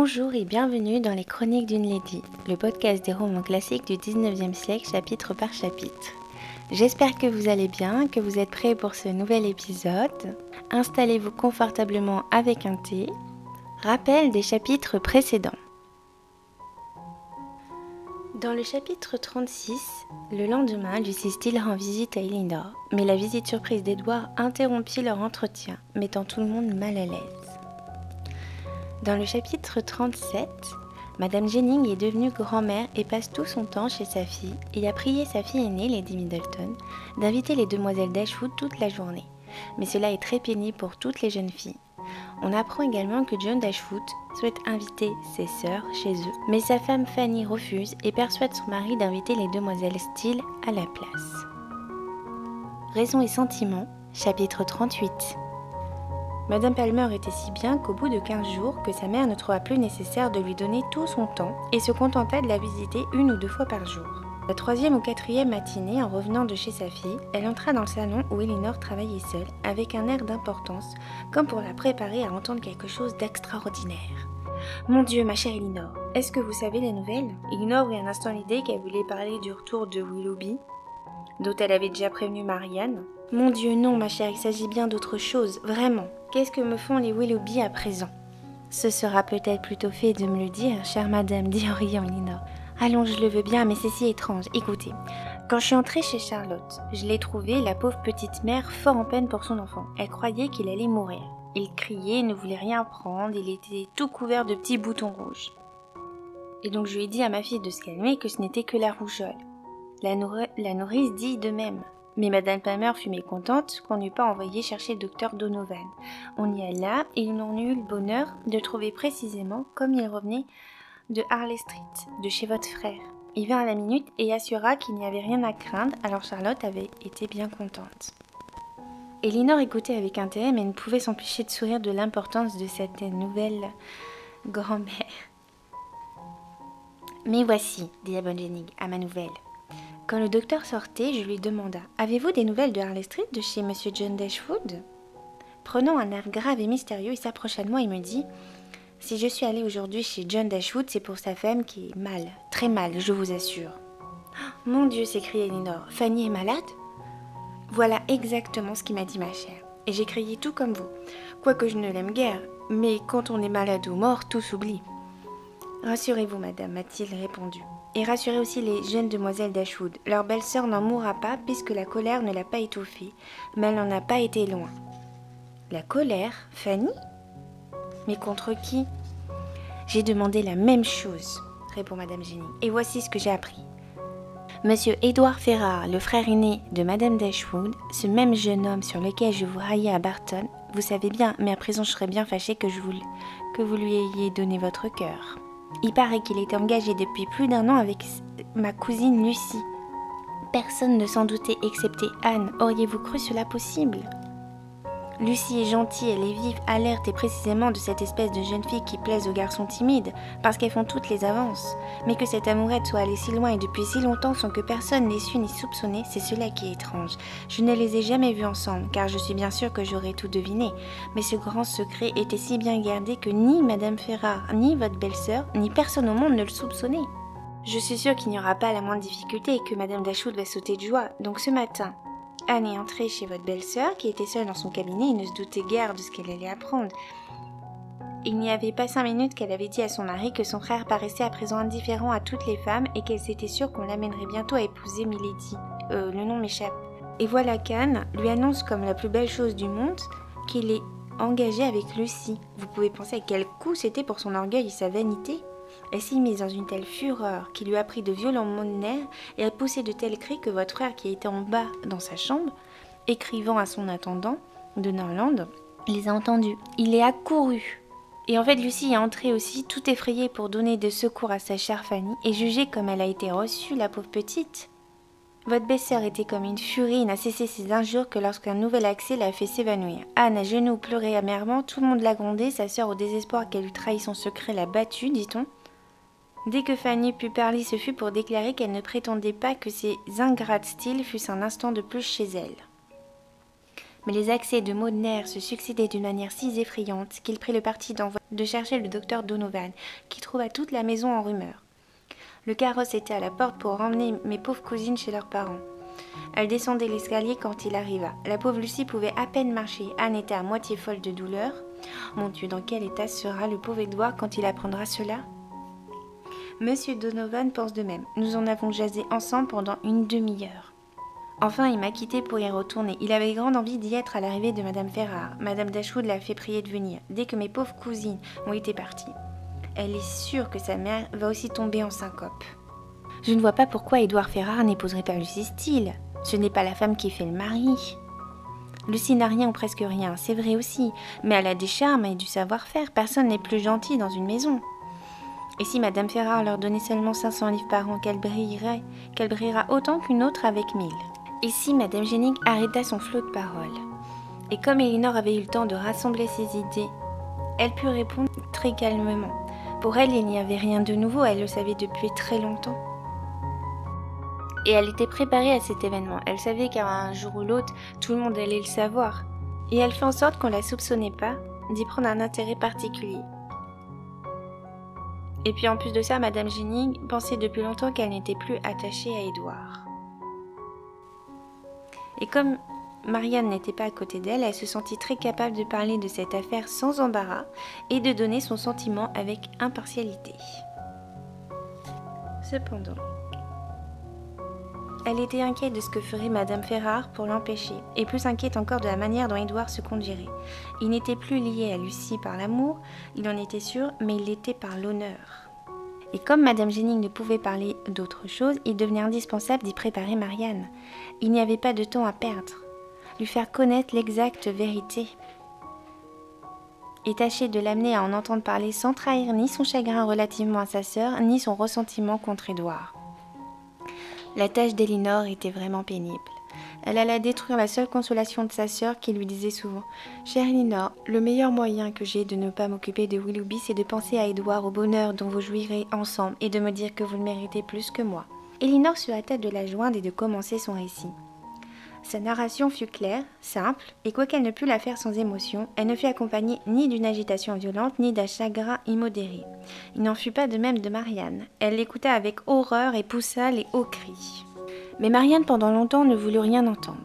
Bonjour et bienvenue dans les Chroniques d'une Lady, le podcast des romans classiques du 19e siècle chapitre par chapitre. J'espère que vous allez bien, que vous êtes prêts pour ce nouvel épisode. Installez-vous confortablement avec un thé. Rappel des chapitres précédents. Dans le chapitre 36, le lendemain, Lucy Steele rend visite à Elinor, mais la visite surprise d'Edward interrompit leur entretien, mettant tout le monde mal à l'aise. Dans le chapitre 37, Madame Jennings est devenue grand-mère et passe tout son temps chez sa fille et a prié sa fille aînée, Lady Middleton, d'inviter les demoiselles d'Ashwood toute la journée. Mais cela est très pénible pour toutes les jeunes filles. On apprend également que John d'Ashwood souhaite inviter ses sœurs chez eux, mais sa femme Fanny refuse et persuade son mari d'inviter les demoiselles Steele à la place. Raison et sentiment, chapitre 38. Madame Palmer était si bien qu'au bout de 15 jours, que sa mère ne trouva plus nécessaire de lui donner tout son temps et se contenta de la visiter 1 ou 2 fois par jour. La 3e ou 4e matinée, en revenant de chez sa fille, elle entra dans le salon où Elinor travaillait seule, avec un air d'importance, comme pour la préparer à entendre quelque chose d'extraordinaire. « Mon Dieu, ma chère Elinor, est-ce que vous savez les nouvelles ?» Elinor eut un instant l'idée qu'elle voulait parler du retour de Willoughby, dont elle avait déjà prévenu Marianne. « Mon Dieu, non, ma chère, il s'agit bien d'autre chose, vraiment. Qu'est-ce que me font les Willoughby à présent ?»« Ce sera peut-être plutôt fait de me le dire, chère madame, dit en riant Elinor. Allons, je le veux bien, mais c'est si étrange. Écoutez, quand je suis entrée chez Charlotte, je l'ai trouvée, la pauvre petite mère, fort en peine pour son enfant. Elle croyait qu'il allait mourir. Il criait, ne voulait rien prendre, il était tout couvert de petits boutons rouges. Et donc je lui ai dit à ma fille de se calmer que ce n'était que la rougeole. La nourrice dit de même. Mais Madame Palmer fut mécontente qu'on n'eût pas envoyé chercher le docteur Donovan. On y alla et ils n'ont eu le bonheur de trouver précisément comme il revenait de Harley Street, de chez votre frère. Il vint à la minute et assura qu'il n'y avait rien à craindre, alors Charlotte avait été bien contente. Elinor écoutait avec intérêt mais ne pouvait s'empêcher de sourire de l'importance de cette nouvelle grand-mère. « Mais voici, dit la bonne Jennings, à ma nouvelle. Quand le docteur sortait, je lui demanda « Avez-vous des nouvelles de Harley Street, de chez Monsieur John d'Ashwood ?» Prenant un air grave et mystérieux, il s'approcha de moi et me dit « Si je suis allée aujourd'hui chez John d'Ashwood, c'est pour sa femme qui est mal, très mal, je vous assure. »« Mon Dieu !» s'écria Elinor, « Fanny est malade ?» Voilà exactement ce qu'il m'a dit ma chère. Et j'ai crié tout comme vous, quoique je ne l'aime guère, mais quand on est malade ou mort, tout s'oublie. « Rassurez-vous, madame, m'a-t-il répondu. Et rassurez aussi les jeunes demoiselles d'Ashwood. Leur belle-sœur n'en mourra pas puisque la colère ne l'a pas étouffée, mais elle n'en a pas été loin. »« La colère, Fanny ? Mais contre qui ?» « J'ai demandé la même chose, répond Madame Jennings, et voici ce que j'ai appris. Monsieur Edward Ferrars, le frère aîné de Madame d'Ashwood, ce même jeune homme sur lequel je vous raillais à Barton, vous savez bien, mais à présent je serais bien fâchée que vous lui ayez donné votre cœur. Il paraît qu'il est engagé depuis plus d'1 an avec ma cousine Lucy. Personne ne s'en doutait excepté Anne. Auriez-vous cru cela possible ? Lucy est gentille, elle est vive, alerte et précisément de cette espèce de jeune fille qui plaise aux garçons timides, parce qu'elles font toutes les avances. Mais que cette amourette soit allée si loin et depuis si longtemps sans que personne l'ait su ni soupçonné, c'est cela qui est étrange. Je ne les ai jamais vus ensemble, car je suis bien sûre que j'aurais tout deviné. Mais ce grand secret était si bien gardé que ni Madame Ferrars, ni votre belle-sœur, ni personne au monde ne le soupçonnait. Je suis sûre qu'il n'y aura pas la moindre difficulté et que Madame d'Ashwood va sauter de joie. Donc ce matin, Anne est entrée chez votre belle-sœur, qui était seule dans son cabinet et ne se doutait guère de ce qu'elle allait apprendre. Il n'y avait pas 5 minutes qu'elle avait dit à son mari que son frère paraissait à présent indifférent à toutes les femmes et qu'elle s'était sûre qu'on l'amènerait bientôt à épouser Milady. Le nom m'échappe. Et voilà qu'Anne lui annonce comme la plus belle chose du monde qu'il est engagé avec Lucy. Vous pouvez penser à quel coup c'était pour son orgueil et sa vanité. Elle s'y mise dans une telle fureur qu'il lui a pris de violents maux de nerfs et a poussé de tels cris que votre frère, qui était en bas dans sa chambre, écrivant à son intendant de Norland, les a entendus. Il est accouru. Et en fait, Lucy est entrée aussi, tout effrayée pour donner de secours à sa chère Fanny, et jugez comme elle a été reçue, la pauvre petite. Votre belle-sœur était comme une furie et n'a cessé ses injures que lorsqu'un nouvel accès l'a fait s'évanouir. Anne à genoux pleurait amèrement, tout le monde l'a grondée, sa sœur au désespoir qu'elle eût trahi son secret l'a battue, dit-on. Dès que Fanny put parler, ce fut pour déclarer qu'elle ne prétendait pas que ces ingrates Steele fussent un instant de plus chez elle. Mais les accès de maux de nerfs se succédaient d'une manière si effrayante qu'il prit le parti de chercher le docteur Donovan, qui trouva toute la maison en rumeur. Le carrosse était à la porte pour emmener mes pauvres cousines chez leurs parents. Elle descendait l'escalier quand il arriva. La pauvre Lucie pouvait à peine marcher. Anne était à moitié folle de douleur. Mon Dieu, dans quel état sera le pauvre Édouard quand il apprendra cela ? Monsieur Donovan pense de même. Nous en avons jasé ensemble pendant une demi-heure. Enfin, il m'a quitté pour y retourner. Il avait grande envie d'y être à l'arrivée de Madame Ferrare. Madame Dashwood l'a fait prier de venir, dès que mes pauvres cousines ont été parties. Elle est sûre que sa mère va aussi tomber en syncope. Je ne vois pas pourquoi Édouard Ferrare n'épouserait pas Lucie Steele. Ce n'est pas la femme qui fait le mari. Lucie n'a rien ou presque rien, c'est vrai aussi, mais elle a des charmes et du savoir-faire. Personne n'est plus gentil dans une maison. Et si Madame Ferrare leur donnait seulement 500 livres par an, qu'elle brillera autant qu'une autre avec 1000. Et si Madame Jennings arrêta son flot de paroles. Et comme Elinor avait eu le temps de rassembler ses idées, elle put répondre très calmement. Pour elle, il n'y avait rien de nouveau, elle le savait depuis très longtemps. Et elle était préparée à cet événement. Elle savait qu'un jour ou l'autre, tout le monde allait le savoir. Et elle fait en sorte qu'on ne la soupçonnait pas d'y prendre un intérêt particulier. Et puis en plus de ça, Madame Jennings pensait depuis longtemps qu'elle n'était plus attachée à Édouard. Et comme Marianne n'était pas à côté d'elle, elle se sentit très capable de parler de cette affaire sans embarras et de donner son sentiment avec impartialité. Cependant, elle était inquiète de ce que ferait Madame Ferrare pour l'empêcher, et plus inquiète encore de la manière dont Édouard se conduirait. Il n'était plus lié à Lucie par l'amour, il en était sûr, mais il l'était par l'honneur. Et comme Madame Jennings ne pouvait parler d'autre chose, il devenait indispensable d'y préparer Marianne. Il n'y avait pas de temps à perdre. Lui faire connaître l'exacte vérité. Et tâcher de l'amener à en entendre parler sans trahir ni son chagrin relativement à sa sœur, ni son ressentiment contre Édouard. La tâche d'Elinor était vraiment pénible. Elle alla détruire la seule consolation de sa sœur qui lui disait souvent « Chère Elinor, le meilleur moyen que j'ai de ne pas m'occuper de Willoughby, c'est de penser à Édouard, au bonheur dont vous jouirez ensemble et de me dire que vous le méritez plus que moi. » Elinor se hâta de la joindre et de commencer son récit. Sa narration fut claire, simple, et quoiqu'elle ne pût la faire sans émotion, elle ne fut accompagnée ni d'une agitation violente, ni d'un chagrin immodéré. Il n'en fut pas de même de Marianne. Elle l'écouta avec horreur et poussa les hauts cris. Mais Marianne, pendant longtemps, ne voulut rien entendre.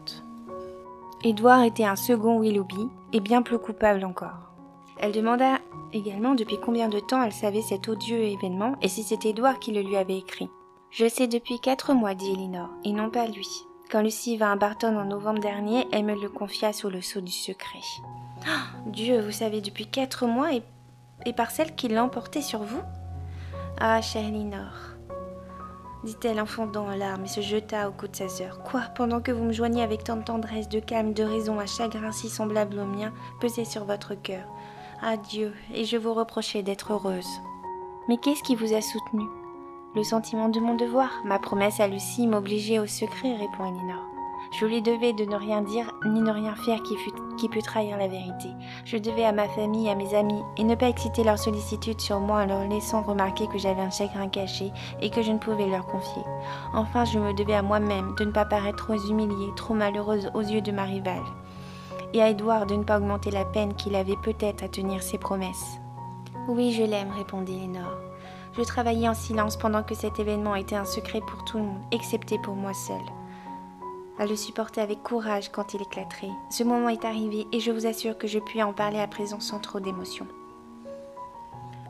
Édouard était un second Willoughby, et bien plus coupable encore. Elle demanda également depuis combien de temps elle savait cet odieux événement, et si c'était Édouard qui le lui avait écrit. « Je le sais depuis 4 mois, dit Elinor, et non pas lui. Quand Lucie vint à Barton en novembre dernier, elle me le confia sous le sceau du secret. Oh, Dieu, vous savez depuis 4 mois et par celle qui l'emportait sur vous? Ah, chère Elinor, dit-elle en fondant en larmes et se jeta au cou de sa sœur. Quoi, pendant que vous me joignez avec tant de tendresse, de calme, de raison, un chagrin si semblable au mien pesait sur votre cœur. Ah Dieu, et je vous reprochais d'être heureuse. Mais qu'est-ce qui vous a soutenu? Le sentiment de mon devoir, ma promesse à Lucie m'obligeait au secret, répond Elinor. Je lui devais de ne rien dire ni ne rien faire qui pût trahir la vérité. Je devais à ma famille, à mes amis, et ne pas exciter leur sollicitude sur moi en leur laissant remarquer que j'avais un chagrin caché et que je ne pouvais leur confier. Enfin, je me devais à moi-même de ne pas paraître trop humiliée, trop malheureuse aux yeux de ma rivale, et à Édouard de ne pas augmenter la peine qu'il avait peut-être à tenir ses promesses. Oui, je l'aime, répondit Elinor. Je travaillais en silence pendant que cet événement était un secret pour tout le monde, excepté pour moi seule. À le supporter avec courage quand il éclaterait. Ce moment est arrivé et je vous assure que je puis en parler à présent sans trop d'émotion.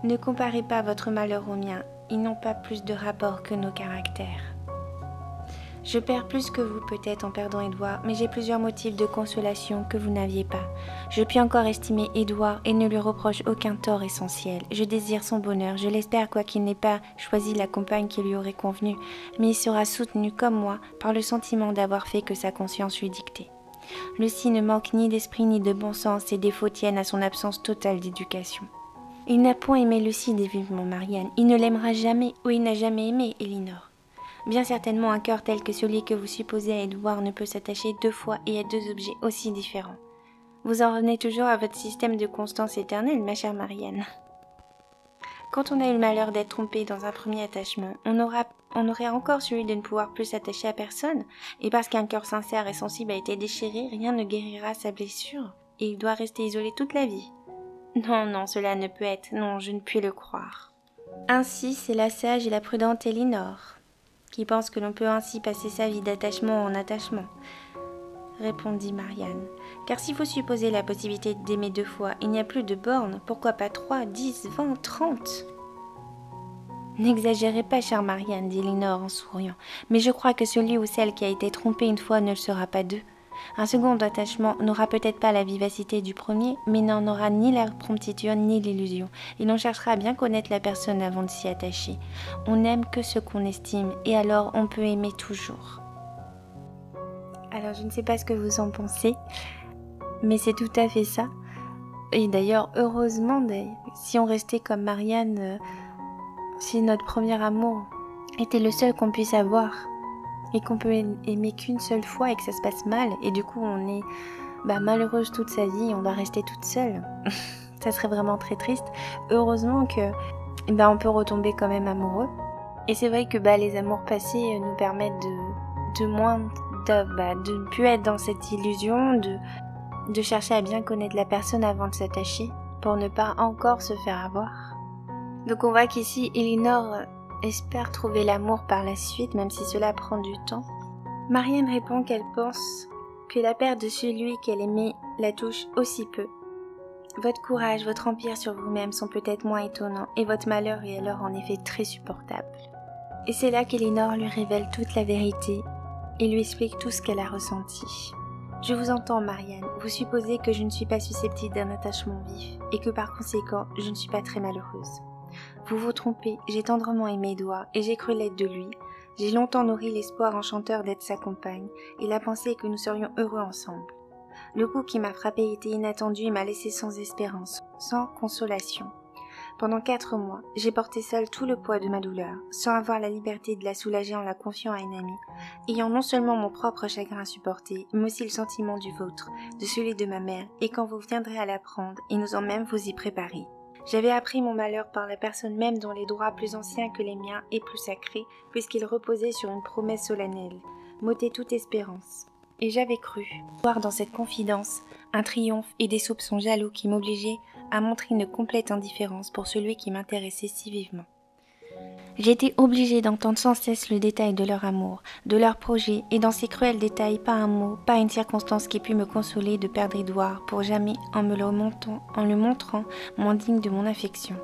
Ne comparez pas votre malheur au mien, ils n'ont pas plus de rapport que nos caractères. Je perds plus que vous peut-être en perdant Édouard, mais j'ai plusieurs motifs de consolation que vous n'aviez pas. Je puis encore estimer Édouard et ne lui reproche aucun tort essentiel. Je désire son bonheur, je l'espère quoiqu'il n'ait pas choisi la compagne qui lui aurait convenu, mais il sera soutenu comme moi par le sentiment d'avoir fait que sa conscience lui dictait. Lucie ne manque ni d'esprit ni de bon sens, ses défauts tiennent à son absence totale d'éducation. Il n'a point aimé Lucie, dit vivement Marianne. Il ne l'aimera jamais ou il n'a jamais aimé Elinor. Bien certainement, un cœur tel que celui que vous supposez à Édouard ne peut s'attacher 2 fois et à 2 objets aussi différents. Vous en revenez toujours à votre système de constance éternelle, ma chère Marianne. Quand on a eu le malheur d'être trompé dans un premier attachement, on aurait encore celui de ne pouvoir plus s'attacher à personne, et parce qu'un cœur sincère et sensible a été déchiré, rien ne guérira sa blessure, et il doit rester isolé toute la vie. Non, non, cela ne peut être, non, je ne puis le croire. Ainsi, c'est la sage et la prudente Elinor, qui pense que l'on peut ainsi passer sa vie d'attachement en attachement, répondit Marianne. Car s'il faut supposer la possibilité d'aimer 2 fois, il n'y a plus de bornes, pourquoi pas 3, 10, 20, 30 ? N'exagérez pas, chère Marianne, dit Elinor en souriant, mais je crois que celui ou celle qui a été trompé une fois ne le sera pas 2. Un second attachement n'aura peut-être pas la vivacité du premier, mais n'en aura ni la promptitude ni l'illusion, et l'on cherchera à bien connaître la personne avant de s'y attacher. On n'aime que ce qu'on estime, et alors on peut aimer toujours. Alors je ne sais pas ce que vous en pensez, mais c'est tout à fait ça. Et d'ailleurs, heureusement, si on restait comme Marianne, si notre premier amour était le seul qu'on puisse avoir, et qu'on peut aimer qu'une seule fois et que ça se passe mal, et du coup on est malheureuse toute sa vie, on doit rester toute seule. Ça serait vraiment très triste. Heureusement que on peut retomber quand même amoureux. Et c'est vrai que les amours passés nous permettent de ne plus être dans cette illusion, de chercher à bien connaître la personne avant de s'attacher, pour ne pas encore se faire avoir. Donc on voit qu'ici Elinor espère trouver l'amour par la suite, même si cela prend du temps. Marianne répond qu'elle pense que la perte de celui qu'elle aimait la touche aussi peu. Votre courage, votre empire sur vous-même sont peut-être moins étonnants, et votre malheur est alors en effet très supportable. Et c'est là qu'Elinor lui révèle toute la vérité et lui explique tout ce qu'elle a ressenti. Je vous entends, Marianne, vous supposez que je ne suis pas susceptible d'un attachement vif, et que par conséquent, je ne suis pas très malheureuse. Vous vous trompez, j'ai tendrement aimé Édouard et j'ai cru l'être de lui. J'ai longtemps nourri l'espoir enchanteur d'être sa compagne et la pensée que nous serions heureux ensemble. Le coup qui m'a frappé était inattendu et m'a laissé sans espérance, sans consolation. Pendant 4 mois, j'ai porté seule tout le poids de ma douleur, sans avoir la liberté de la soulager en la confiant à une amie, ayant non seulement mon propre chagrin à supporter, mais aussi le sentiment du vôtre, de celui de ma mère, et quand vous viendrez à l'apprendre, et nous en même vous y préparer. J'avais appris mon malheur par la personne même dont les droits plus anciens que les miens et plus sacrés, puisqu'ils reposaient sur une promesse solennelle, m'ôtaient toute espérance. Et j'avais cru voir dans cette confidence un triomphe et des soupçons jaloux qui m'obligeaient à montrer une complète indifférence pour celui qui m'intéressait si vivement. J'étais obligée d'entendre sans cesse le détail de leur amour, de leurs projets, et dans ces cruels détails, pas un mot, pas une circonstance qui pût me consoler de perdre Édouard, pour jamais, en le montrant, moins digne de mon affection.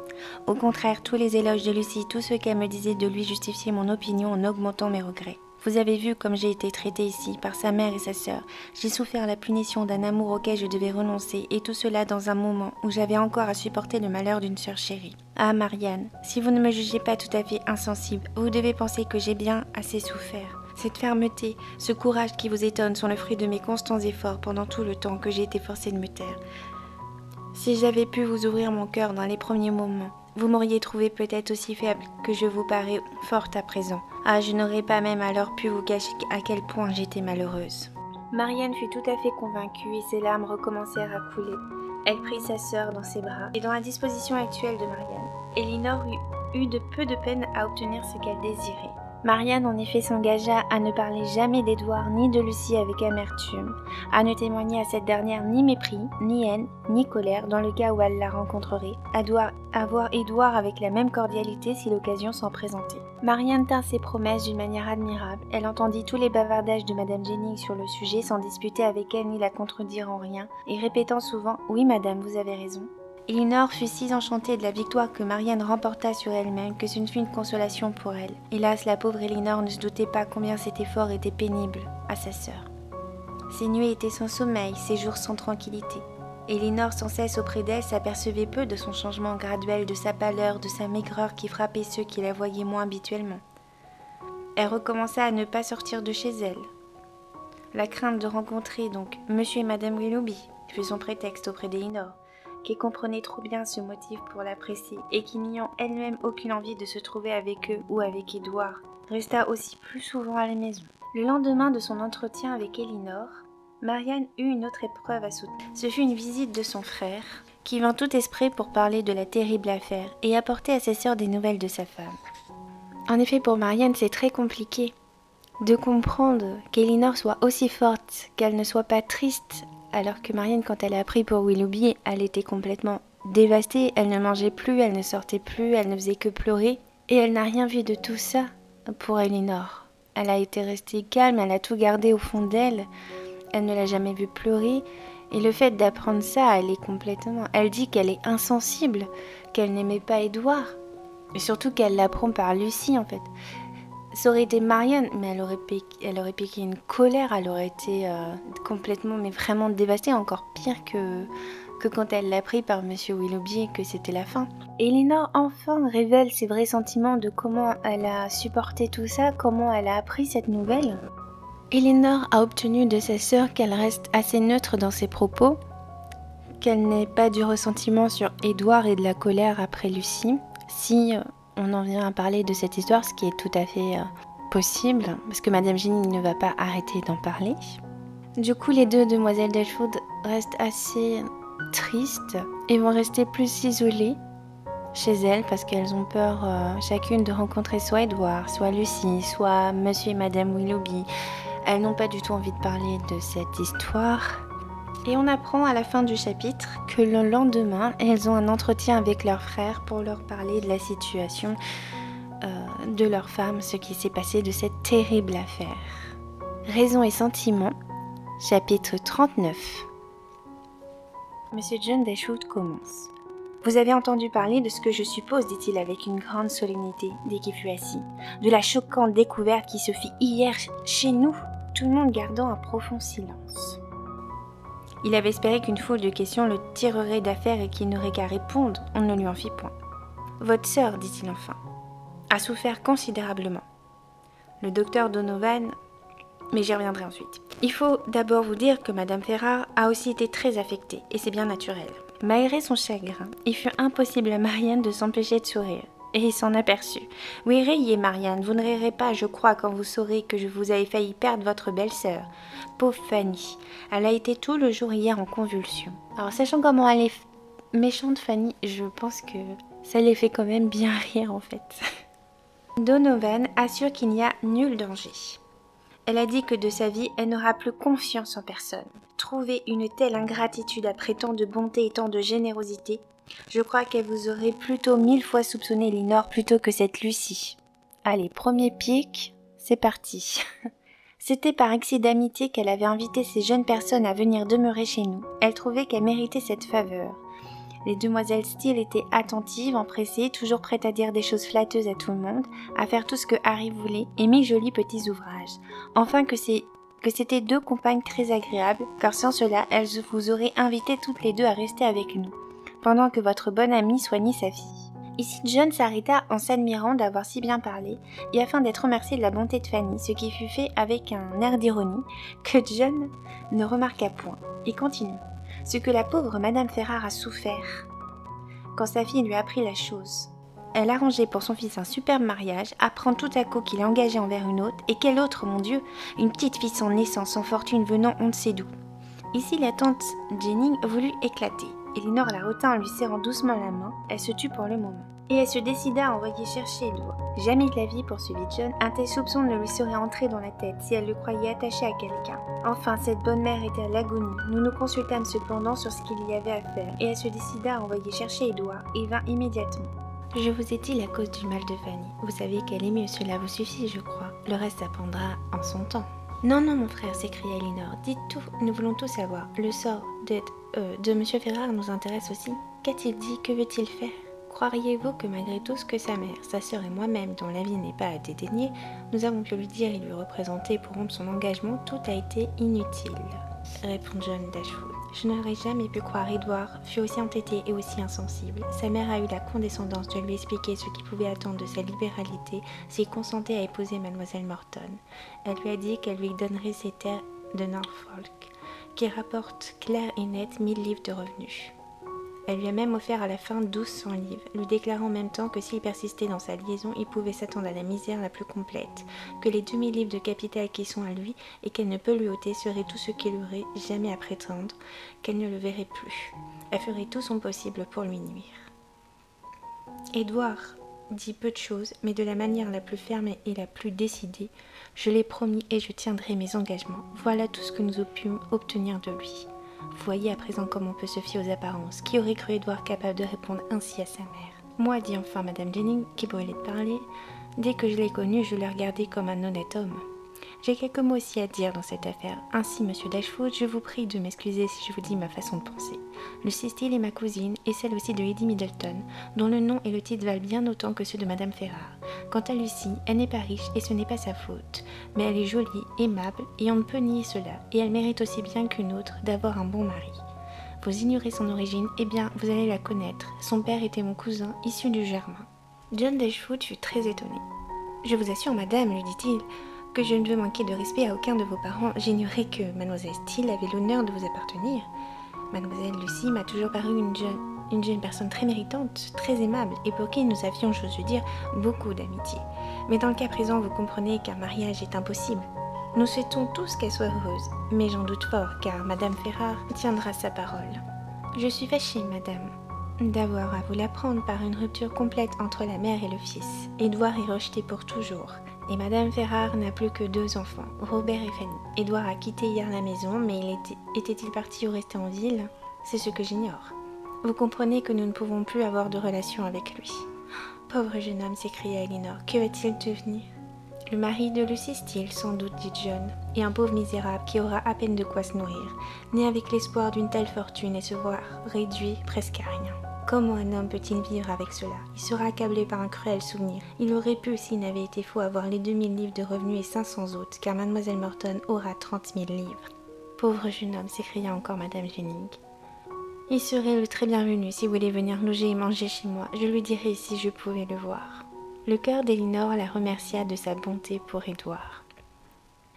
Au contraire, tous les éloges de Lucie, tout ce qu'elle me disait de lui justifiait mon opinion en augmentant mes regrets. Vous avez vu comme j'ai été traitée ici par sa mère et sa sœur. J'ai souffert la punition d'un amour auquel je devais renoncer, et tout cela dans un moment où j'avais encore à supporter le malheur d'une sœur chérie. Ah, Marianne, si vous ne me jugez pas tout à fait insensible, vous devez penser que j'ai bien assez souffert. Cette fermeté, ce courage qui vous étonne sont le fruit de mes constants efforts pendant tout le temps que j'ai été forcée de me taire. Si j'avais pu vous ouvrir mon cœur dans les premiers moments, vous m'auriez trouvé peut-être aussi faible que je vous parais forte à présent. Ah, je n'aurais pas même alors pu vous cacher à quel point j'étais malheureuse. Marianne fut tout à fait convaincue et ses larmes recommencèrent à couler. Elle prit sa sœur dans ses bras, et dans la disposition actuelle de Marianne, Elinor eut de peu de peine à obtenir ce qu'elle désirait. Marianne en effet s'engagea à ne parler jamais d'Édouard ni de Lucie avec amertume, à ne témoigner à cette dernière ni mépris, ni haine, ni colère dans le cas où elle la rencontrerait, à voir Édouard avec la même cordialité si l'occasion s'en présentait. Marianne tint ses promesses d'une manière admirable, elle entendit tous les bavardages de Madame Jennings sur le sujet sans disputer avec elle ni la contredire en rien, et répétant souvent « Oui madame, vous avez raison ». Elinor fut si enchantée de la victoire que Marianne remporta sur elle-même que ce ne fut une consolation pour elle. Hélas, la pauvre Elinor ne se doutait pas combien cet effort était pénible à sa sœur. Ses nuits étaient sans sommeil, ses jours sans tranquillité. Elinor, sans cesse auprès d'elle, s'apercevait peu de son changement graduel, de sa pâleur, de sa maigreur qui frappait ceux qui la voyaient moins habituellement. Elle recommença à ne pas sortir de chez elle. La crainte de rencontrer donc Monsieur et Madame Willoughby fut son prétexte auprès d'Elinor, qui comprenait trop bien ce motif pour l'apprécier et qui, n'ayant elle-même aucune envie de se trouver avec eux ou avec Édouard, resta aussi plus souvent à la maison. Le lendemain de son entretien avec Elinor, Marianne eut une autre épreuve à soutenir. Ce fut une visite de son frère, qui vint tout esprit pour parler de la terrible affaire et apporter à ses sœurs des nouvelles de sa femme. En effet, pour Marianne, c'est très compliqué de comprendre qu'Elinor soit aussi forte, qu'elle ne soit pas triste, alors que Marianne, quand elle a appris pour Willoughby, elle était complètement dévastée, elle ne mangeait plus, elle ne sortait plus, elle ne faisait que pleurer, et elle n'a rien vu de tout ça pour Elinor. Elle a été restée calme, elle a tout gardé au fond d'elle, elle ne l'a jamais vue pleurer, et le fait d'apprendre ça, elle est complètement... Elle dit qu'elle est insensible, qu'elle n'aimait pas Édouard, et surtout qu'elle l'apprend par Lucie en fait. Ça aurait été Marianne, mais elle aurait piqué une colère, elle aurait été complètement, mais vraiment dévastée, encore pire que quand elle l'a pris par Monsieur Willoughby et que c'était la fin. Elinor enfin révèle ses vrais sentiments de comment elle a supporté tout ça, comment elle a appris cette nouvelle. Elinor a obtenu de sa sœur qu'elle reste assez neutre dans ses propos, qu'elle n'ait pas du ressentiment sur Édouard et de la colère après Lucie, si on en vient à parler de cette histoire, ce qui est tout à fait possible, parce que Madame Jenny ne va pas arrêter d'en parler. Du coup, les deux demoiselles Dashwood restent assez tristes et vont rester plus isolées chez elles parce qu'elles ont peur chacune de rencontrer soit Édouard, soit Lucie, soit Monsieur et Madame Willoughby. Elles n'ont pas du tout envie de parler de cette histoire. Et on apprend à la fin du chapitre que le lendemain, elles ont un entretien avec leur frère pour leur parler de la situation de leur femme, ce qui s'est passé de cette terrible affaire. Raison et sentiment, chapitre 39. Monsieur John Dashwood commence. « Vous avez entendu parler de ce que je suppose, dit-il avec une grande solennité dès qu'il fut assis, de la choquante découverte qui se fit hier chez nous, tout le monde gardant un profond silence. » Il avait espéré qu'une foule de questions le tirerait d'affaire et qu'il n'aurait qu'à répondre. On ne lui en fit point. « Votre sœur, dit-il enfin, a souffert considérablement. Le docteur Donovan... Mais j'y reviendrai ensuite. Il faut d'abord vous dire que Madame Ferrars a aussi été très affectée, et c'est bien naturel. Malgré son chagrin, il fut impossible à Marianne de s'empêcher de sourire. Et il s'en aperçut. « Oui, riez, Marianne, vous ne rirez pas, je crois, quand vous saurez que je vous avais failli perdre votre belle-sœur. Pauvre Fanny, elle a été tout le jour hier en convulsion. » Alors, sachant comment elle est méchante, Fanny, je pense que ça les fait quand même bien rire, en fait. Donovan assure qu'il n'y a nul danger. Elle a dit que de sa vie, elle n'aura plus confiance en personne. Trouver une telle ingratitude après tant de bonté et tant de générosité, je crois qu'elle vous aurait plutôt 1000 fois soupçonné Elinor plutôt que cette Lucie. Allez, premier pic, c'est parti. C'était par excès d'amitié qu'elle avait invité ces jeunes personnes à venir demeurer chez nous. Elle trouvait qu'elle méritait cette faveur. Les demoiselles Steele étaient attentives, empressées, toujours prêtes à dire des choses flatteuses à tout le monde, à faire tout ce que Harry voulait, et 1000 jolis petits ouvrages. Enfin que c'était deux compagnes très agréables, car sans cela, elles vous auraient invité toutes les deux à rester avec nous, pendant que votre bonne amie soignait sa fille. Ici John s'arrêta en s'admirant d'avoir si bien parlé, et afin d'être remercié de la bonté de Fanny, ce qui fut fait avec un air d'ironie, que John ne remarqua point, et continua. Ce que la pauvre Madame Ferrars a souffert quand sa fille lui a appris la chose. Elle arrangeait pour son fils un superbe mariage, apprend tout à coup qu'il est engagé envers une autre, et quelle autre, mon Dieu, une petite fille sans naissance, sans fortune venant on ne sait d'où. Ici la tante Jennings voulut éclater. Elinor la retint en lui serrant doucement la main, elle se tut pour le moment. Et elle se décida à envoyer chercher Édouard. Jamais de la vie, poursuivit John, un tel soupçon ne lui serait entré dans la tête si elle le croyait attaché à quelqu'un. Enfin, cette bonne mère était à l'agonie. Nous nous consultâmes cependant sur ce qu'il y avait à faire, et elle se décida à envoyer chercher Édouard, et vint immédiatement. Je vous ai dit la cause du mal de Fanny. Vous savez qu'elle est mieux, cela vous suffit, je crois. Le reste s'apprendra en son temps. Non, non, mon frère, s'écria Elinor. Dites tout, nous voulons tout savoir. Le sort de Monsieur Ferrars nous intéresse aussi. Qu'a-t-il dit? Que veut-il faire? Croiriez-vous que malgré tout ce que sa mère, sa sœur et moi-même, dont la vie n'est pas à dédaigner, nous avons pu lui dire et lui représenter pour rompre son engagement, tout a été inutile, répond John Dashwood. Je n'aurais jamais pu croire Édouard fut aussi entêté et aussi insensible. Sa mère a eu la condescendance de lui expliquer ce qu'il pouvait attendre de sa libéralité s'il consentait à épouser Mademoiselle Morton. Elle lui a dit qu'elle lui donnerait ses terres de Norfolk, qui rapportent clair et net 1000 livres de revenus. Elle lui a même offert à la fin 1200 livres, lui déclarant en même temps que s'il persistait dans sa liaison, il pouvait s'attendre à la misère la plus complète, que les 2000 livres de capital qui sont à lui et qu'elle ne peut lui ôter seraient tout ce qu'il aurait jamais à prétendre, qu'elle ne le verrait plus. Elle ferait tout son possible pour lui nuire. Édouard dit peu de choses, mais de la manière la plus ferme et la plus décidée. Je l'ai promis et je tiendrai mes engagements. Voilà tout ce que nous pûmes obtenir de lui. Voyez à présent comment on peut se fier aux apparences. Qui aurait cru Édouard capable de répondre ainsi à sa mère? Moi, dit enfin Madame Jennings, qui brûlait de parler, dès que je l'ai connu, je l'ai regardé comme un honnête homme. J'ai quelques mots aussi à dire dans cette affaire. Ainsi, Monsieur Dashwood, je vous prie de m'excuser si je vous dis ma façon de penser. Lucy Steele est ma cousine, et celle aussi de Lady Middleton, dont le nom et le titre valent bien autant que ceux de Madame Ferrars. Quant à Lucy, elle n'est pas riche, et ce n'est pas sa faute. Mais elle est jolie, aimable, et on ne peut nier cela, et elle mérite aussi bien qu'une autre d'avoir un bon mari. Vous ignorez son origine, eh bien, vous allez la connaître. Son père était mon cousin, issu du Germain. John Dashwood fut très étonné. Je vous assure, madame, lui dit-il, que je ne veux manquer de respect à aucun de vos parents. J'ignorais que mademoiselle Steele avait l'honneur de vous appartenir. Mademoiselle Lucy m'a toujours paru une jeune personne très méritante, très aimable, et pour qui nous avions, j'ose dire, beaucoup d'amitié. Mais dans le cas présent, vous comprenez qu'un mariage est impossible. Nous souhaitons tous qu'elle soit heureuse, mais j'en doute fort, car Madame Ferrars tiendra sa parole. Je suis fâchée, madame, d'avoir à vous l'apprendre par une rupture complète entre la mère et le fils. Édouard est rejeté pour toujours. Et Madame Ferrars n'a plus que 2 enfants, Robert et Fanny. Édouard a quitté hier la maison, mais était-il parti ou resté en ville? C'est ce que j'ignore. Vous comprenez que nous ne pouvons plus avoir de relation avec lui. Pauvre jeune homme, s'écria Elinor, que va-t-il devenir? Le mari de Lucy Steele, sans doute, dit John, et un pauvre misérable qui aura à peine de quoi se nourrir, né avec l'espoir d'une telle fortune et se voir réduit presque à rien. Comment un homme peut-il vivre avec cela? Il sera accablé par un cruel souvenir. Il aurait pu, s'il n'avait été faux, avoir les 2000 livres de revenus et 500 autres, car Mademoiselle Morton aura 30 000 livres. Pauvre jeune homme, s'écria encore Madame Jennings. Il serait le très bienvenu si vous voulez venir loger et manger chez moi. Je lui dirai si je pouvais le voir. Le cœur d'Elinor la remercia de sa bonté pour Édouard.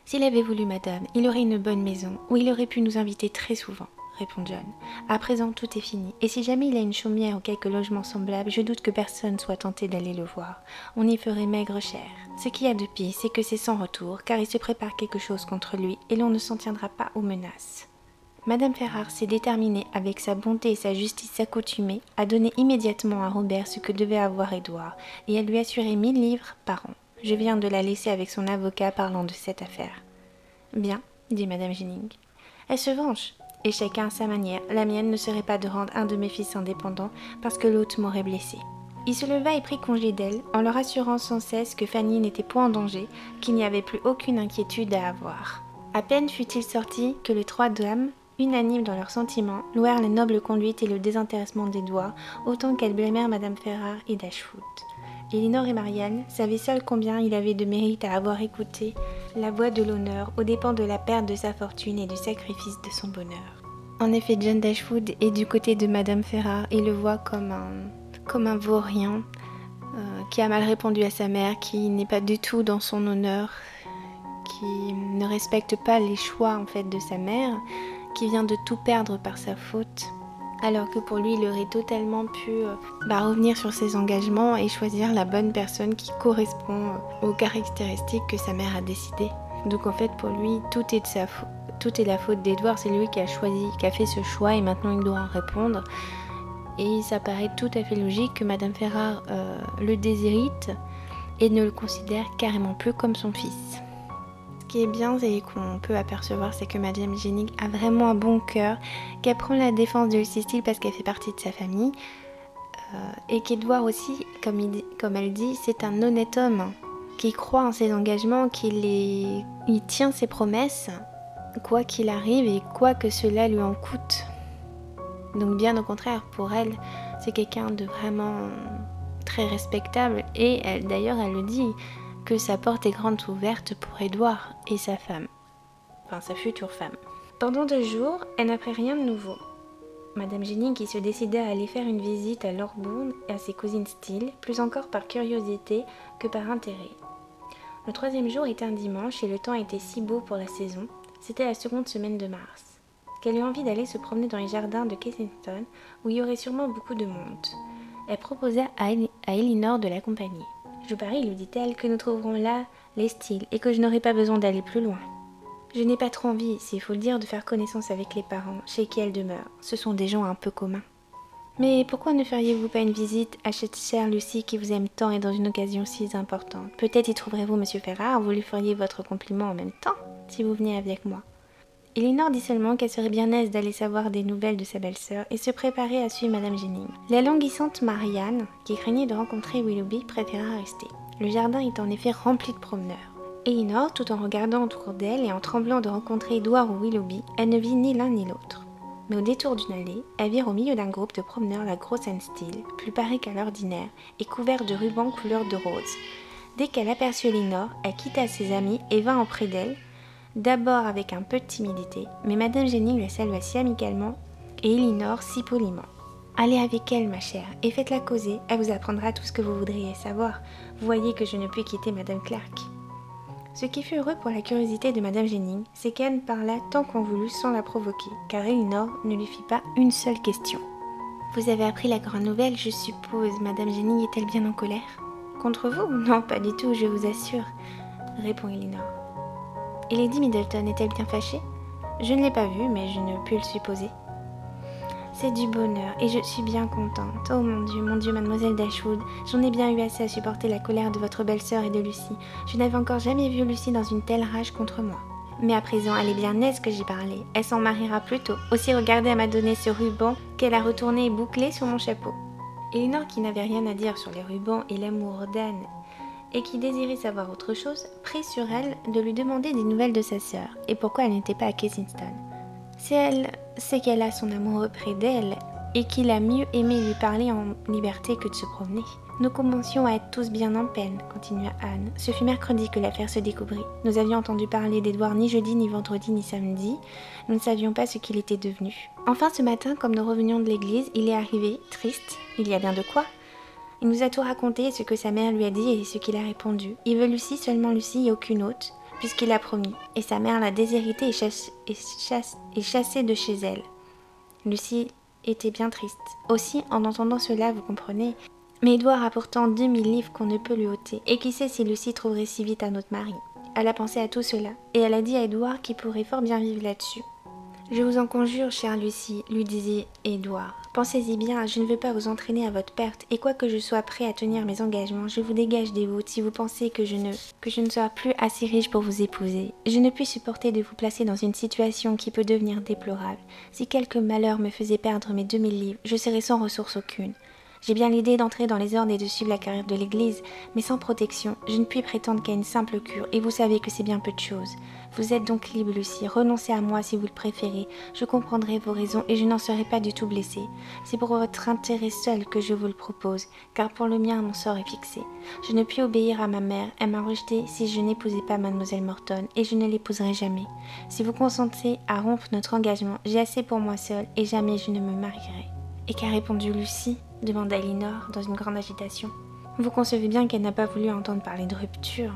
S'il avait voulu, madame, il aurait une bonne maison, où il aurait pu nous inviter très souvent, répond John. À présent, tout est fini, et si jamais il a une chaumière ou quelque logement semblable, je doute que personne soit tenté d'aller le voir. On y ferait maigre cher. Ce qu'il y a de pire, c'est que c'est sans retour, car il se prépare quelque chose contre lui, et l'on ne s'en tiendra pas aux menaces. Madame Ferrars s'est déterminée, avec sa bonté et sa justice accoutumée, à donner immédiatement à Robert ce que devait avoir Édouard, et à lui assurer 1000 livres par an. Je viens de la laisser avec son avocat parlant de cette affaire. Bien, dit Madame Jennings. Elle se venge, et chacun à sa manière. La mienne ne serait pas de rendre un de mes fils indépendant, parce que l'autre m'aurait blessé. Il se leva et prit congé d'elle, en leur assurant sans cesse que Fanny n'était point en danger, qu'il n'y avait plus aucune inquiétude à avoir. À peine fut-il sorti que les 3 dames, unanimes dans leurs sentiments, louèrent la noble conduite et le désintéressement d'Édouard, autant qu'elles blâmèrent Madame Ferrars et Dashwood. Elinor et Marianne savaient seules combien il avait de mérite à avoir écouté la voix de l'honneur aux dépens de la perte de sa fortune et du sacrifice de son bonheur. En effet, John Dashwood est du côté de Madame Ferrars et le voit comme un vaurien qui a mal répondu à sa mère, qui n'est pas du tout dans son honneur, qui ne respecte pas les choix en fait de sa mère, qui vient de tout perdre par sa faute, alors que pour lui il aurait totalement pu revenir sur ses engagements et choisir la bonne personne qui correspond aux caractéristiques que sa mère a décidées. Donc en fait pour lui tout est la faute d'Édouard, c'est lui qui a choisi, qui a fait ce choix et maintenant il doit en répondre. Et ça paraît tout à fait logique que Madame Ferrars le déshérite et ne le considère carrément plus comme son fils. Ce qui est bien et qu'on peut apercevoir, c'est que Madame Jennings a vraiment un bon cœur, qu'elle prend la défense de Lucy Steele parce qu'elle fait partie de sa famille, et qu'Édouard aussi, comme elle dit, c'est un honnête homme qui croit en ses engagements, il tient ses promesses, quoi qu'il arrive et quoi que cela lui en coûte. Donc bien au contraire, pour elle, c'est quelqu'un de vraiment très respectable, et d'ailleurs elle le dit, que sa porte est grande ouverte pour Édouard et sa femme, enfin sa future femme. Pendant 2 jours, elle n'apprit rien de nouveau. Madame Jennings qui se décida à aller faire une visite à Lord Bourne et à ses cousines Steele, plus encore par curiosité que par intérêt. Le 3e jour était un dimanche et le temps était si beau pour la saison, c'était la 2e semaine de mars. qu'elle eut envie d'aller se promener dans les jardins de Kensington, où il y aurait sûrement beaucoup de monde. Elle proposa à Elinor de l'accompagner. « Je parie, lui dit-elle, que nous trouverons là les styles et que je n'aurai pas besoin d'aller plus loin. Je n'ai pas trop envie, s'il faut le dire, de faire connaissance avec les parents chez qui elle demeure. Ce sont des gens un peu communs. Mais pourquoi ne feriez-vous pas une visite à cette chère Lucie qui vous aime tant et dans une occasion si importante? Peut-être y trouverez-vous Monsieur Ferrare, vous lui feriez votre compliment en même temps, si vous veniez avec moi. » Elinor dit seulement qu'elle serait bien aise d'aller savoir des nouvelles de sa belle-sœur et se préparer à suivre Madame Jennings. La languissante Marianne, qui craignait de rencontrer Willoughby, préféra rester. Le jardin est en effet rempli de promeneurs. Elinor, tout en regardant autour d'elle et en tremblant de rencontrer Édouard ou Willoughby, elle ne vit ni l'un ni l'autre. Mais au détour d'une allée, elles virent au milieu d'un groupe de promeneurs la grosse Anne Steele, plus parée qu'à l'ordinaire et couverte de rubans couleur de rose. Dès qu'elle aperçut Elinor, elle quitta ses amis et vint auprès d'elle, d'abord avec un peu de timidité, mais Madame Jennings la salua si amicalement et Elinor si poliment. « Allez avec elle, ma chère, et faites-la causer, elle vous apprendra tout ce que vous voudriez savoir. Vous voyez que je ne puis quitter Madame Clark. » Ce qui fut heureux pour la curiosité de Madame Jennings, c'est qu'Anne parla tant qu'on voulut sans la provoquer, car Elinor ne lui fit pas une seule question. « Vous avez appris la grande nouvelle, je suppose. Madame Jennings est-elle bien en colère? »« Contre vous? Non, pas du tout, je vous assure, » répond Elinor. « Et Lady Middleton est-elle bien fâchée? » ?»« Je ne l'ai pas vue, mais je ne puis le supposer. » C'est du bonheur, et je suis bien contente. Oh mon Dieu, mademoiselle Dashwood, j'en ai bien eu assez à supporter la colère de votre belle-sœur et de Lucie. Je n'avais encore jamais vu Lucie dans une telle rage contre moi. Mais à présent, elle est bien aise que j'y parlais. Elle s'en mariera plus tôt. Aussi, regardez, elle m'a donné ce ruban qu'elle a retourné et bouclé sur mon chapeau. Elinor, qui n'avait rien à dire sur les rubans et l'amour d'Anne, et qui désirait savoir autre chose, prit sur elle de lui demander des nouvelles de sa sœur, et pourquoi elle n'était pas à Kensington. C'est qu'elle a son amoureux près d'elle et qu'il a mieux aimé lui parler en liberté que de se promener. Nous commencions à être tous bien en peine, continua Anne. Ce fut mercredi que l'affaire se découvrit. Nous avions entendu parler d'Édouard ni jeudi, ni vendredi, ni samedi. Nous ne savions pas ce qu'il était devenu. Enfin, ce matin, comme nous revenions de l'église, il est arrivé, triste. Il y a bien de quoi. Il nous a tout raconté, ce que sa mère lui a dit et ce qu'il a répondu. Il veut Lucie, seulement Lucie et aucune autre, puisqu'il a promis, et sa mère l'a déshéritée et chassée de chez elle. Lucie était bien triste. Aussi, en entendant cela, vous comprenez. Mais Édouard a pourtant 2000 livres qu'on ne peut lui ôter, et qui sait si Lucie trouverait si vite un autre mari. Elle a pensé à tout cela, et elle a dit à Édouard qu'il pourrait fort bien vivre là-dessus. Je vous en conjure, chère Lucie, lui disait Édouard. Pensez-y bien, je ne veux pas vous entraîner à votre perte, et quoique je sois prêt à tenir mes engagements, je vous dégage des vôtres si vous pensez que je ne sois plus assez riche pour vous épouser. Je ne puis supporter de vous placer dans une situation qui peut devenir déplorable. Si quelque malheur me faisait perdre mes 2000 livres, je serais sans ressource aucune. J'ai bien l'idée d'entrer dans les ordres et de suivre la carrière de l'Église, mais sans protection, je ne puis prétendre qu'à une simple cure, et vous savez que c'est bien peu de choses. Vous êtes donc libre, Lucie, renoncez à moi si vous le préférez, je comprendrai vos raisons et je n'en serai pas du tout blessée. C'est pour votre intérêt seul que je vous le propose, car pour le mien mon sort est fixé. Je ne puis obéir à ma mère, elle m'a rejetée si je n'épousais pas mademoiselle Morton, et je ne l'épouserai jamais. Si vous consentez à rompre notre engagement, j'ai assez pour moi seule, et jamais je ne me marierai. Et qu'a répondu Lucie ? Demanda Elinor dans une grande agitation. Vous concevez bien qu'elle n'a pas voulu entendre parler de rupture.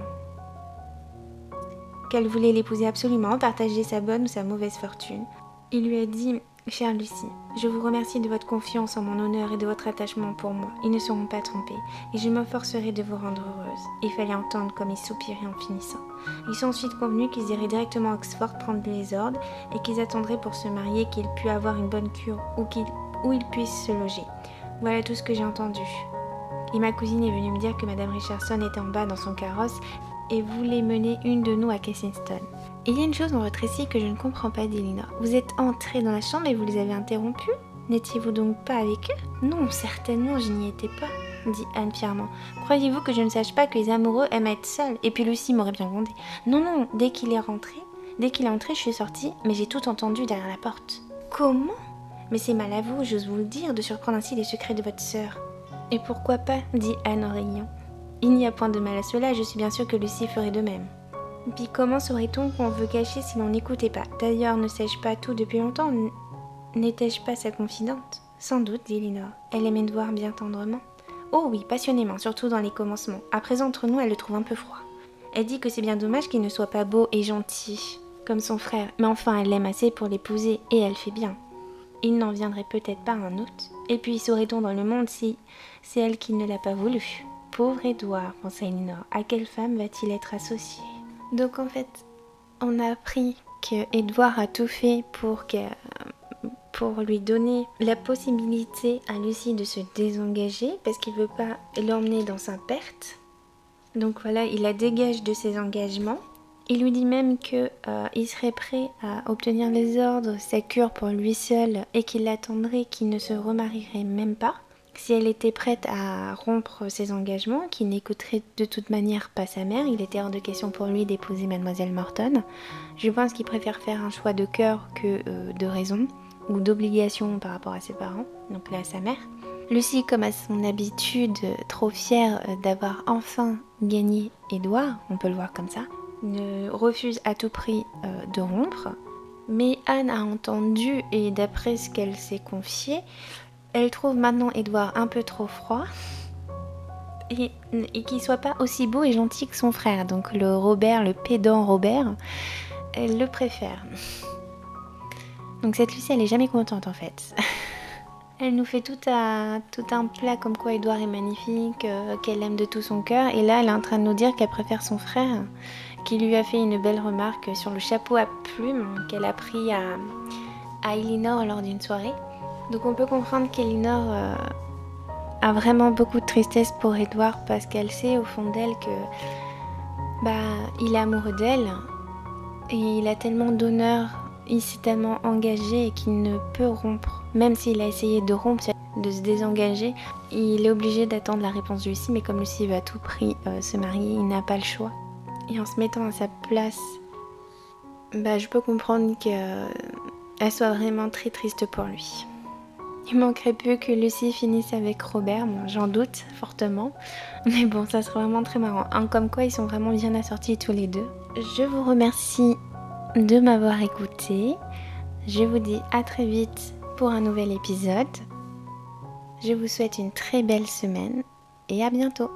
Qu'elle voulait l'épouser absolument, partager sa bonne ou sa mauvaise fortune. Il lui a dit « Chère Lucie, je vous remercie de votre confiance en mon honneur et de votre attachement pour moi. Ils ne seront pas trompés, et je m'efforcerai de vous rendre heureuse. » Il fallait entendre comme il soupirait en finissant. Ils sont ensuite convenus qu'ils iraient directement à Oxford prendre les ordres et qu'ils attendraient pour se marier qu'il pût avoir une bonne cure où ils puissent se loger. Voilà tout ce que j'ai entendu. Et ma cousine est venue me dire que Madame Richardson était en bas dans son carrosse et voulait mener une de nous à Kensington. Il y a une chose dans votre récit que je ne comprends pas, dit Elinor. Vous êtes entrée dans la chambre et vous les avez interrompus? N'étiez-vous donc pas avec eux? Non, certainement, je n'y étais pas, dit Anne fièrement. Croyez-vous que je ne sache pas que les amoureux aiment être seuls? Et puis Lucie m'aurait bien grondé. Non, dès qu'il est entré, je suis sortie, mais j'ai tout entendu derrière la porte. Comment? Mais c'est mal à vous, j'ose vous le dire, de surprendre ainsi les secrets de votre sœur. Et pourquoi pas, dit Anne en riant. Il n'y a point de mal à cela, je suis bien sûre que Lucie ferait de même. Puis comment saurait-on qu'on veut cacher si l'on n'écoutait pas? D'ailleurs, ne sais-je pas tout depuis longtemps? N'étais-je pas sa confidente? Sans doute, dit Elinor. Elle aimait de voir bien tendrement. Oh oui, passionnément, surtout dans les commencements. À présent, entre nous, elle le trouve un peu froid. Elle dit que c'est bien dommage qu'il ne soit pas beau et gentil. comme son frère, mais enfin elle l'aime assez pour l'épouser et elle fait bien. Il n'en viendrait peut-être pas un autre. Et puis saurait-on dans le monde si c'est elle qui ne l'a pas voulu. Pauvre Édouard, pensa Elinor, à quelle femme va-t-il être associé? Donc en fait, on a appris que Édouard a tout fait pour lui donner la possibilité à Lucie de se désengager parce qu'il veut pas l'emmener dans sa perte. Donc voilà, il la dégage de ses engagements. Il lui dit même que il serait prêt à obtenir les ordres, sa cure pour lui seul et qu'il l'attendrait, qu'il ne se remarierait même pas. Si elle était prête à rompre ses engagements, qu'il n'écouterait de toute manière pas sa mère, il était hors de question pour lui d'épouser Mademoiselle Morton. Je pense qu'il préfère faire un choix de cœur que de raison ou d'obligation par rapport à ses parents, donc là à sa mère. Lucie, comme à son habitude, trop fière d'avoir enfin gagné Édouard, on peut le voir comme ça, ne refuse à tout prix de rompre. Mais Anne a entendu et d'après ce qu'elle s'est confiée, elle trouve maintenant Édouard un peu trop froid et qu'il soit pas aussi beau et gentil que son frère. Donc le pédant Robert, elle le préfère. Donc cette Lucie, elle est jamais contente en fait. Elle nous fait tout un plat comme quoi Édouard est magnifique, qu'elle aime de tout son cœur. Et là, elle est en train de nous dire qu'elle préfère son frère, qui lui a fait une belle remarque sur le chapeau à plumes qu'elle a pris à Elinor lors d'une soirée. Donc on peut comprendre qu'Elinor a vraiment beaucoup de tristesse pour Édouard parce qu'elle sait au fond d'elle que il est amoureux d'elle et il a tellement d'honneur, il s'est tellement engagé qu'il ne peut rompre. Même s'il a essayé de rompre, de se désengager, il est obligé d'attendre la réponse de Lucie, mais comme Lucie veut à tout prix se marier, il n'a pas le choix. Et en se mettant à sa place, je peux comprendre qu'elle soit vraiment très triste pour lui. Il manquerait plus que Lucie finisse avec Robert, bon, j'en doute fortement, mais bon, ça serait vraiment très marrant. Comme quoi, ils sont vraiment bien assortis tous les deux. Je vous remercie de m'avoir écouté. Je vous dis à très vite pour un nouvel épisode. Je vous souhaite une très belle semaine et à bientôt.